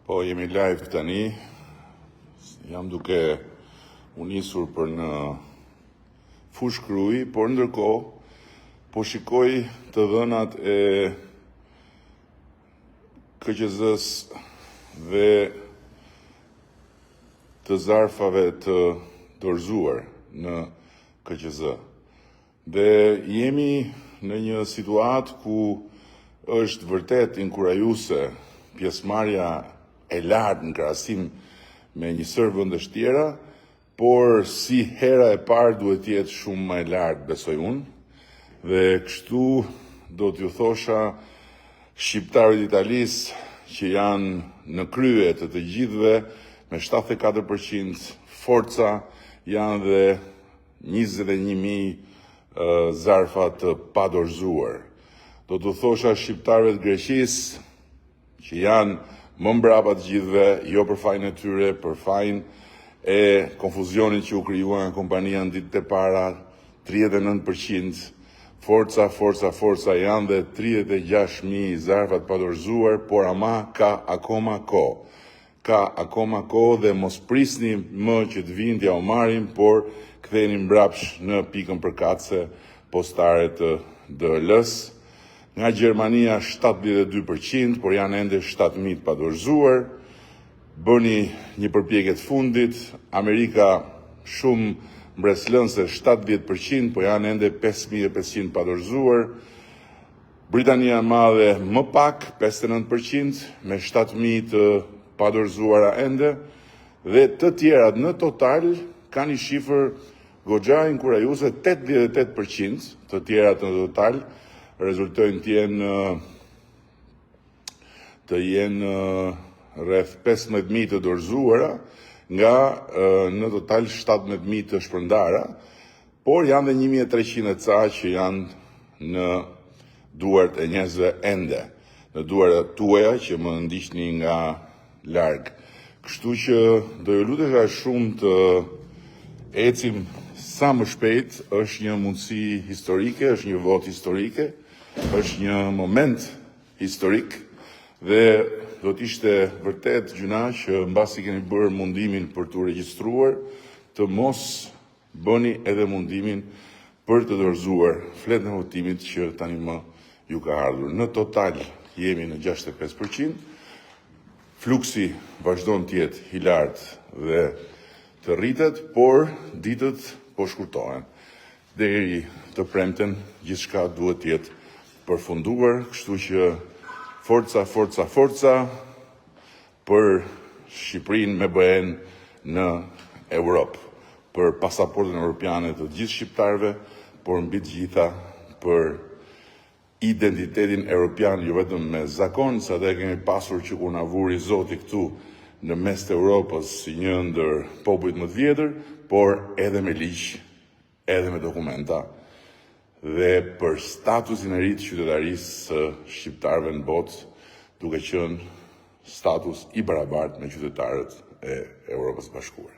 Po, jemi live tani. Jam duke u nisur për në Fush Krui, por ndërkohë po shikoj të dhënat e KQZ-s dhe të zarfave të dorëzuar në KQZ. Dhe jemi në një situatë ku është vërtet inkurajuese pjesëmarrja e lartë në krahasim me një sër vendesh tjera, por si hera e parë duhet të jetë shumë më e lartë, besoj unë. Dhe kështu do t'ju thosha shqiptarët italisë që janë në krye të të gjithëve me 74%, forca janë dhe 21.000 zarfa të padorëzuar. Do t'u thosha shqiptarëve të Greqisë që janë më mbrapa të gjithëve, jo për fajin e tyre, për fajin e konfuzionit që u krijuar nga kompania në ditët e para, 39%, forca janë dhe 36.000 zarfa të padorëzuar, por ama ka akoma kohë. Ka akoma kohë dhe mos prisni më që të vinë t'ja u marrin, por ktheheni mbrapsht në pikën përkatëse postare të DL-s. Nga Gjermania 72%, por janë ende 7.000 të padorëzuar. Bëni një përpjekje të fundit, Amerika shumë mbreslënse 70%, por janë ende 5.500 padorëzuar. Britania e Madhe më pak, 59%, me 7.000 të padorëzuara ende, dhe të tjerat në total kanë një shifër goxha inkurajuese, 88%, të tjerat në total rezultojnë të jenë rreth 15.000 të dorëzuara nga në total 17.000 të shpërndara, por janë dhe 1.300 e ca që janë në duart e njerëzve ende, në duart tuaja që më ndiqni nga larg. Kështu që do ju lutesha shumë të ecim sa më shpejt, është një mundësi historike, është një votë historike, është një moment historik dhe do t'ishte vërtet gjuna që mbasi keni bërë mundimin për t'u regjistruar, të mos bëni edhe mundimin për të dorëzuar fletën e votimit që tani më ju ka ardhur. Në total jemi në 65%, fluksi vazhdon të jetë i lartë dhe të rritet, por ditët po shkurtohen. Deri të premten gjithçka duhet të jetë përfunduar, kështu që forca për Shqipërinë me BE-n në Europë, për pasaportën europiane të gjithë shqiptarëve, por mbi të gjitha për identitetin europian, jo vetëm me zakon, sa dhe kemi pasur që kur na vuri Zoti këtu në mes të Europës si një ndër popujt më të vjetër, por edhe me ligj, edhe me dokumenta, dhe për statusin e ri të qytetarisë së shqiptarëve në botë, duke qenë status i barabartë me qytetarët e Europës së Bashkuar.